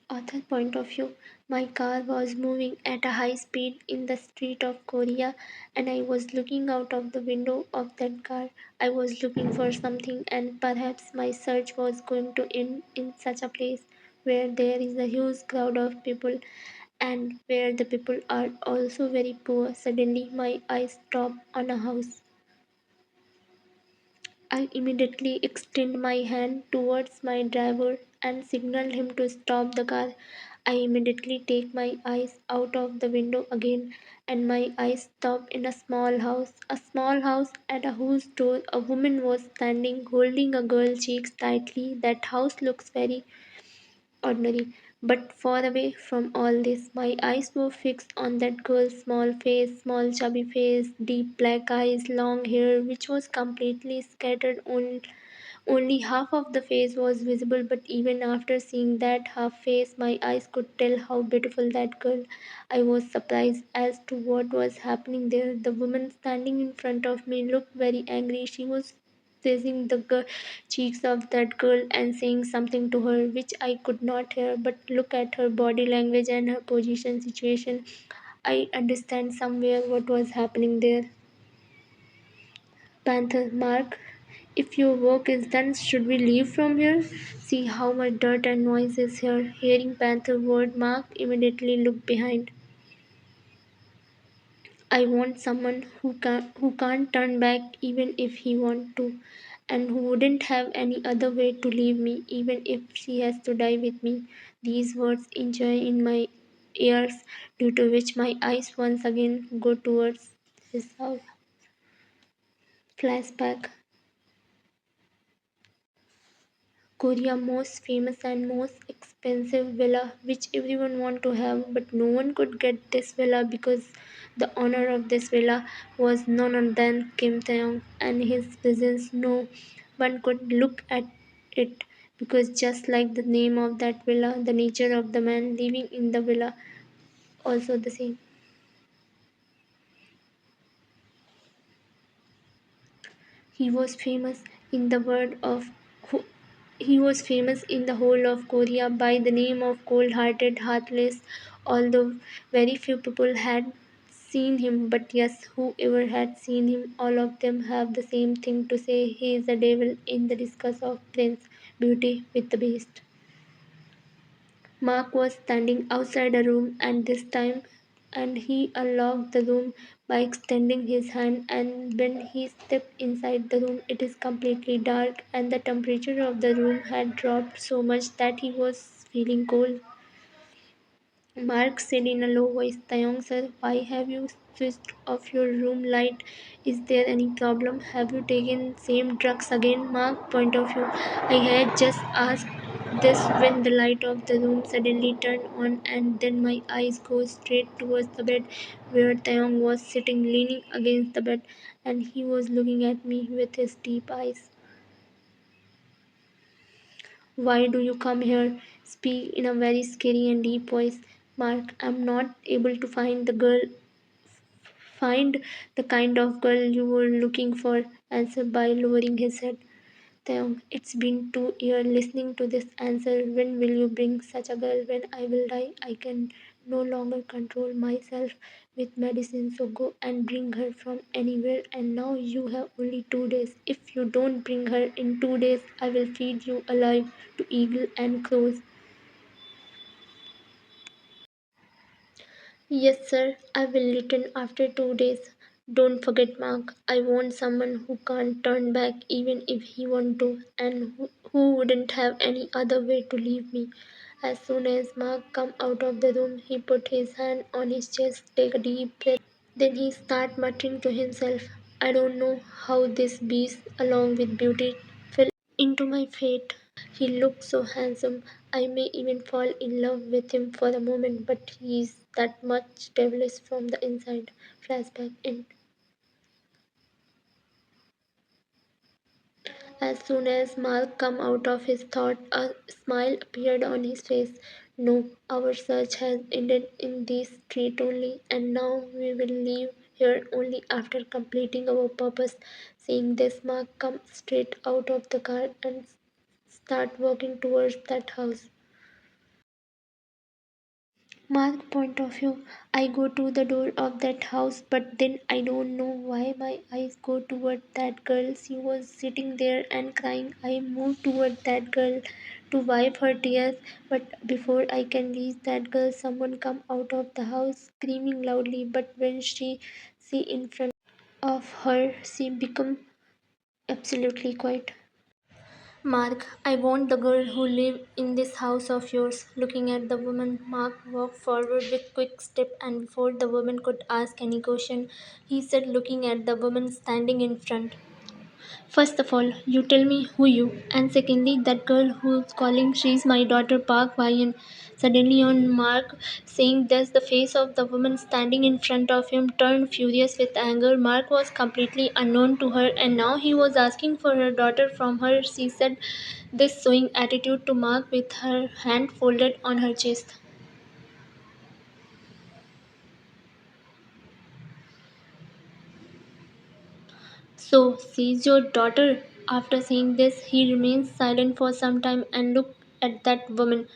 Author point of view. My car was moving at a high speed in the street of Korea, and I was looking out of the window of that car. I was looking for something, and perhaps my search was going to end in such a place where there is a huge crowd of people and where the people are also very poor. Suddenly, my eyes stopped on a house. I immediately extended my hand towards my driver and signaled him to stop the car. I immediately take my eyes out of the window again, and my eyes stop in a small house at whose door a woman was standing holding a girl's cheeks tightly. That house looks very ordinary. But far away from all this, my eyes were fixed on that girl's small chubby face, deep black eyes, long hair, which was completely scattered. Only half of the face was visible, but even after seeing that half face, my eyes could tell how beautiful that girl. I was surprised as to what was happening there. The woman standing in front of me looked very angry. She was pressing the cheeks of that girl and saying something to her, which I could not hear, but look at her body language and her position situation. I understand somewhere what was happening there. Panther, Mark, if your work is done, should we leave from here? See how much dirt and noise is here. Hearing Panther word, Mark immediately looked behind. I want someone who can't turn back even if he want to, and who wouldn't have any other way to leave me, even if she has to die with me. These words enjoy in my ears, due to which my eyes once again go towards his house. Flashback. Korea most famous and most expensive villa which everyone want to have, but no one could get this villa because the owner of this villa was none other than Kim Taehyung and his presence no one could look at it because just like the name of that villa, the nature of the man living in the villa also the same. He was famous in the world of He was famous in the whole of Korea by the name of cold-hearted, heartless, although very few people had seen him. But yes, whoever had seen him, all of them have the same thing to say. He is the devil in the disguise of Prince Beauty with the Beast. Mark was standing outside a room and this time and he unlocked the room by extending his hand, and when he stepped inside the room it is completely dark and the temperature of the room had dropped so much that he was feeling cold. Mark said in a low voice, Taeyong sir, why have you switched off your room light? Is there any problem? Have you taken same drugs again? Mark point of view. I had just asked this when the light of the room suddenly turned on and then my eyes go straight towards the bed where Taeyong was sitting leaning against the bed and he was looking at me with his deep eyes. Why do you come here? Speak in a very scary and deep voice. Mark, I'm not able to find the kind of girl you were looking for, answered by lowering his head. Taeyong, it's been 2 years listening to this answer. When will you bring such a girl? When I will die, I can no longer control myself with medicine. So go and bring her from anywhere. And now you have only 2 days. If you don't bring her in 2 days, I will feed you alive to eagle and crows. Yes, sir, I will return after 2 days. Don't forget, Mark. I want someone who can't turn back even if he want to, and who wouldn't have any other way to leave me. As soon as Mark come out of the room, he put his hand on his chest, take a deep breath. Then he start muttering to himself, I don't know how this beast, along with beauty, fell into my fate. He looks so handsome. I may even fall in love with him for a moment, but he's that much devilish from the inside. Flashback in. As soon as Mark come out of his thought, a smile appeared on his face. No, our search has ended in this street only, and now we will leave here only after completing our purpose. Seeing this, Mark come straight out of the car and start walking towards that house. Mark point of view. I go to the door of that house, but then I don't know why my eyes go toward that girl. She was sitting there and crying. I move toward that girl to wipe her tears, but before I can reach that girl, someone come out of the house screaming loudly. But when she see in front of her, she become absolutely quiet. Mark, I want the girl who live in this house of yours. Looking at the woman, Mark walked forward with quick step and before the woman could ask any question, he said looking at the woman standing in front. First of all, you tell me who you, and secondly, that girl who's calling, she's my daughter Park Wayan. Suddenly, on Mark saying this, the face of the woman standing in front of him turned furious with anger. Mark was completely unknown to her, and now he was asking for her daughter from her. She said this showing attitude to Mark with her hand folded on her chest. So, she's your daughter. After saying this, he remains silent for some time and looked at that woman.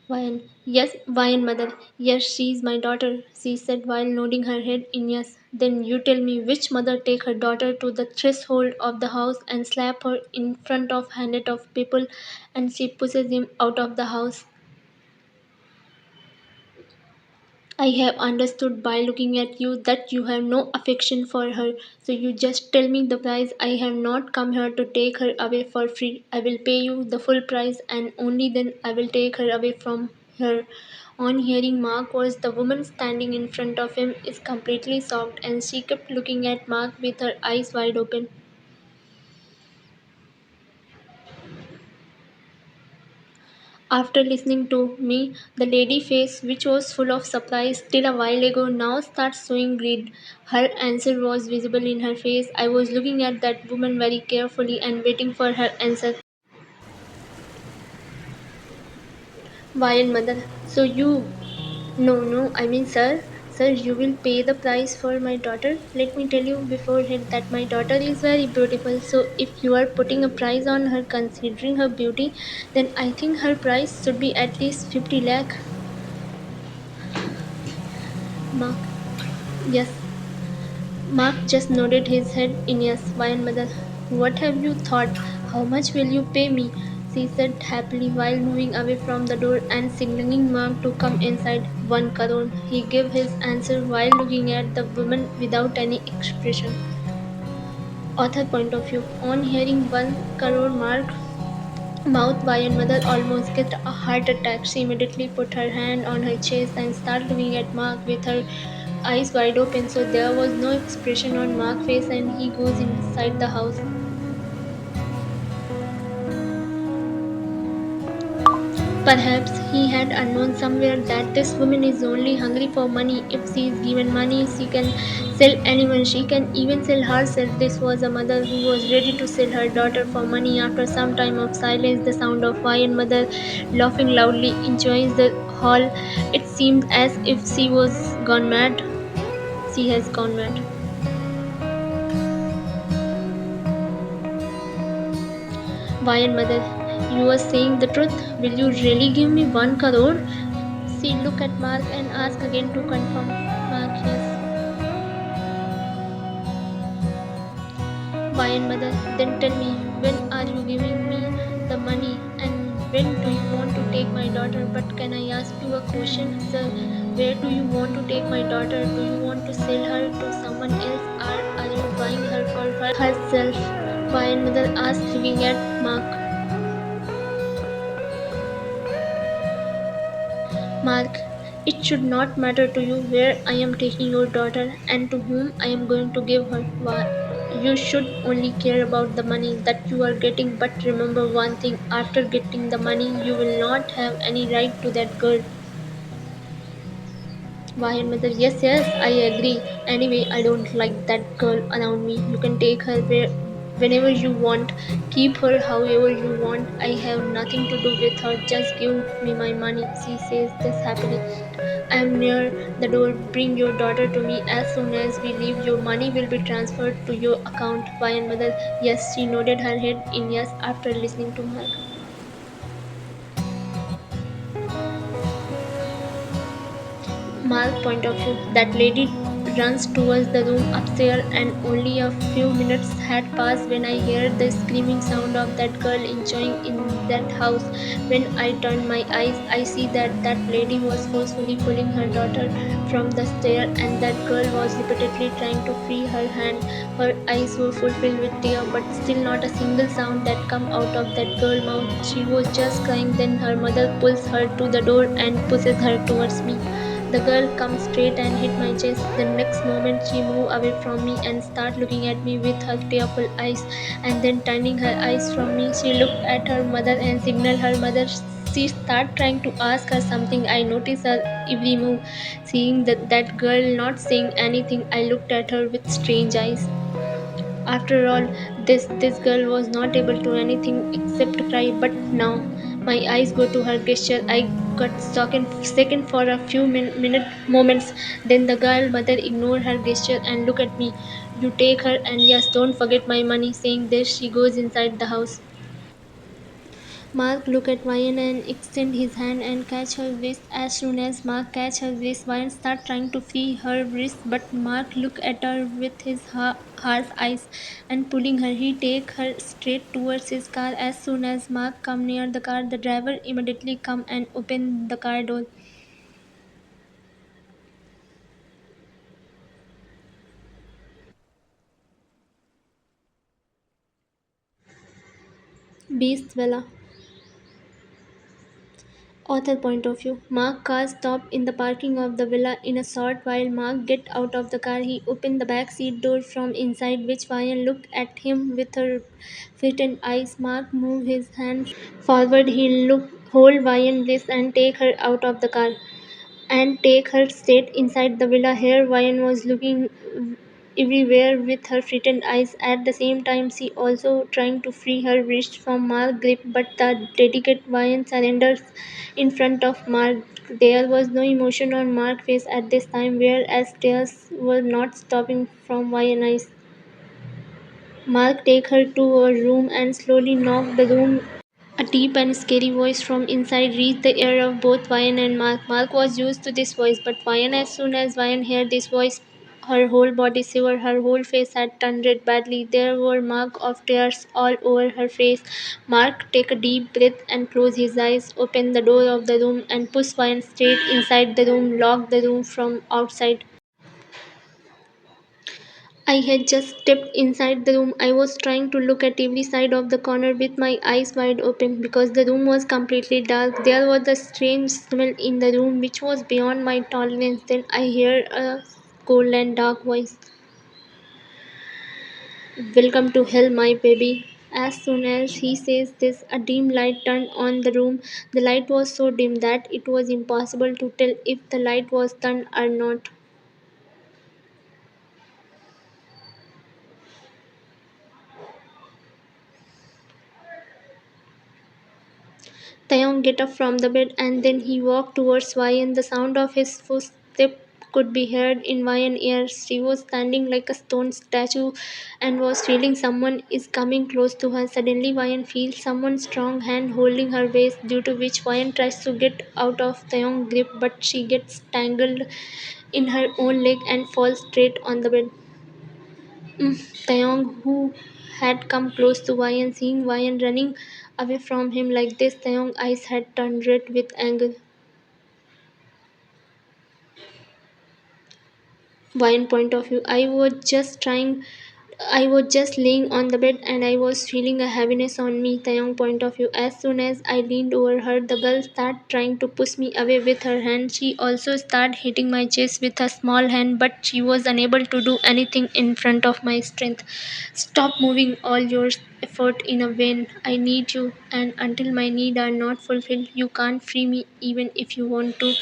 Vayan. Yes, Vayan mother. Yes, she is my daughter, she said while nodding her head in yes. Then you tell me which mother take her daughter to the threshold of the house and slap her in front of hundred of people and she pushes him out of the house. I have understood by looking at you that you have no affection for her, so you just tell me the price. I have not come here to take her away for free. I will pay you the full price and only then I will take her away from here. On hearing Mark words, the woman standing in front of him is completely shocked and she kept looking at Mark with her eyes wide open. After listening to me, the lady face, which was full of surprise till a while ago, now starts showing greed. Her answer was visible in her face. I was looking at that woman very carefully and waiting for her answer. Why and mother? So you. No, no, I mean, sir. Sir, you will pay the price for my daughter. Let me tell you beforehand that my daughter is very beautiful. So, if you are putting a price on her considering her beauty, then I think her price should be at least 50 lakh. Mark. Yes. Mark just nodded his head in yes. Mother, what have you thought? How much will you pay me? She said happily while moving away from the door and signaling Mark to come inside. 1 crore. He gave his answer while looking at the woman without any expression. Author point of view. On hearing 1 crore mark, mouth by and mother almost get a heart attack. She immediately put her hand on her chest and started looking at Mark with her eyes wide open. So there was no expression on Mark's face, and he goes inside the house. Perhaps he had unknown somewhere that this woman is only hungry for money. If she is given money, she can sell anyone. She can even sell herself. This was a mother who was ready to sell her daughter for money. After some time of silence, the sound of Wayan mother laughing loudly enjoys the hall. It seemed as if she was gone mad. She has gone mad. Wayan mother, you are saying the truth. Will you really give me 1 crore? She looked at Mark and asked again to confirm. Mark, yes. Why and mother, then tell me, when are you giving me the money and when do you want to take my daughter? But can I ask you a question, sir? Where do you want to take my daughter? Do you want to sell her to someone else or are you buying her for herself? Why and mother asked, looking at Mark. Mark, it should not matter to you where I am taking your daughter and to whom I am going to give her. You should only care about the money that you are getting. But remember one thing, after getting the money, you will not have any right to that girl. Why and mother, yes, yes, I agree. Anyway, I don't like that girl around me. You can take her whenever you want. Keep her however you want. I have nothing to do with her. Just give me my money. She says this happily. I am near the door. Bring your daughter to me as soon as we leave. Your money will be transferred to your account. Why and mother, yes, she nodded her head in yes after listening to Mark. Mal's point of view. That lady runs towards the room upstairs, and only a few minutes had passed when I heard the screaming sound of that girl enjoying in that house. When I turned my eyes, I see that that lady was forcefully pulling her daughter from the stair, and that girl was repeatedly trying to free her hand. Her eyes were fulfilled with tears, but still not a single sound that come out of that girl's mouth. She was just crying. Then her mother pulls her to the door and pushes her towards me. The girl comes straight and hit my chest. The next moment she moved away from me and started looking at me with her tearful eyes. And then turning her eyes from me, she looked at her mother and signaled her mother. She started trying to ask her something. I noticed her every move. Seeing that girl not saying anything, I looked at her with strange eyes. After all, this girl was not able to anything except cry. But now my eyes go to her gesture. I got second for a few moments. Then the girl mother ignored her gesture and look at me. You take her, and yes, don't forget my money. Saying this, she goes inside the house. Mark look at Ryan and extend his hand and catch her wrist. As soon as Mark catch her wrist, Ryan start trying to free her wrist, but Mark look at her with his harsh eyes and pulling her. He take her straight towards his car. As soon as Mark come near the car, the driver immediately come and open the car door. Beast Villa. Author point of view. Mark car stopped in the parking of the villa. In a short while Mark get out of the car. He opened the back seat door from inside, which Ryan looked at him with her frightened eyes. Mark moved his hand forward. He looked hold Ryan's wrist and take her out of the car and take her straight inside the villa. Here Ryan was looking everywhere with her frightened eyes. At the same time, she also trying to free her wrist from Mark's grip, but the dedicated Ryan surrenders in front of Mark. There was no emotion on Mark's face at this time, whereas tears were not stopping from Ryan's eyes. Mark take her to a room and slowly knocked the room. A deep and scary voice from inside reached the ear of both Ryan and Mark. Mark was used to this voice, but Ryan, as soon as Ryan heard this voice, her whole body shivered, her whole face had turned red badly. There were marks of tears all over her face. Mark took a deep breath and closed his eyes, opened the door of the room, and pushed Ryan straight inside the room, locked the room from outside. I had just stepped inside the room. I was trying to look at every side of the corner with my eyes wide open because the room was completely dark. There was a strange smell in the room which was beyond my tolerance. Then I heard a cold and dark voice. Welcome to hell, my baby. As soon as he says this, a dim light turned on the room. The light was so dim that it was impossible to tell if the light was turned or not. Taehyung get up from the bed and then he walked towards Ryan. The sound of his footsteps could be heard in Ryan's ears. She was standing like a stone statue and was feeling someone is coming close to her. Suddenly Ryan feels someone's strong hand holding her waist, due to which Ryan tries to get out of Taehyung's grip, but she gets tangled in her own leg and falls straight on the bed. Taeyong, who had come close to Ryan, seeing Ryan running away from him like this, Taeyong's eyes had turned red with anger. Ryan point of view. I was just laying on the bed and I was feeling a heaviness on me. Taeyong point of view. As soon as I leaned over her, the girl started trying to push me away with her hand. She also started hitting my chest with a small hand, but she was unable to do anything in front of my strength. Stop moving all your effort in a vain. I need you, and until my needs are not fulfilled, you can't free me even if you want to.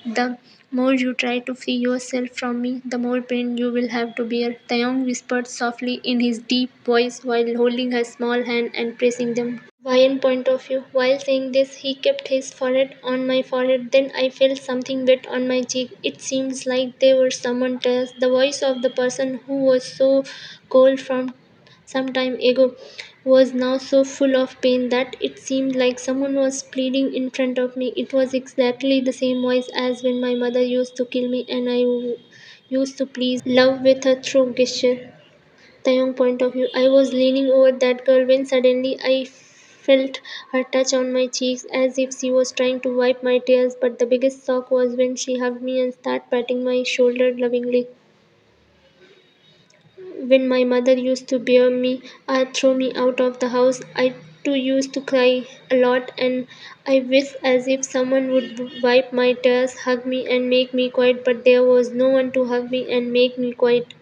The more you try to free yourself from me, the more pain you will have to bear. Taeyong whispered softly in his deep voice while holding her small hand and pressing them. Ryan point of view. While saying this, he kept his forehead on my forehead. Then I felt something wet on my cheek. It seems like there was someone else. The voice of the person who was so cold from some time ago. was now so full of pain that it seemed like someone was pleading in front of me. It was exactly the same voice as when my mother used to kill me and used to please love with a throat gesture. Taehyung point of view. I was leaning over that girl when suddenly I felt her touch on my cheeks as if she was trying to wipe my tears, but the biggest shock was when she hugged me and started patting my shoulder lovingly. When my mother used to bear me or throw me out of the house, I too used to cry a lot and I wished as if someone would wipe my tears, hug me and make me quiet, but there was no one to hug me and make me quiet.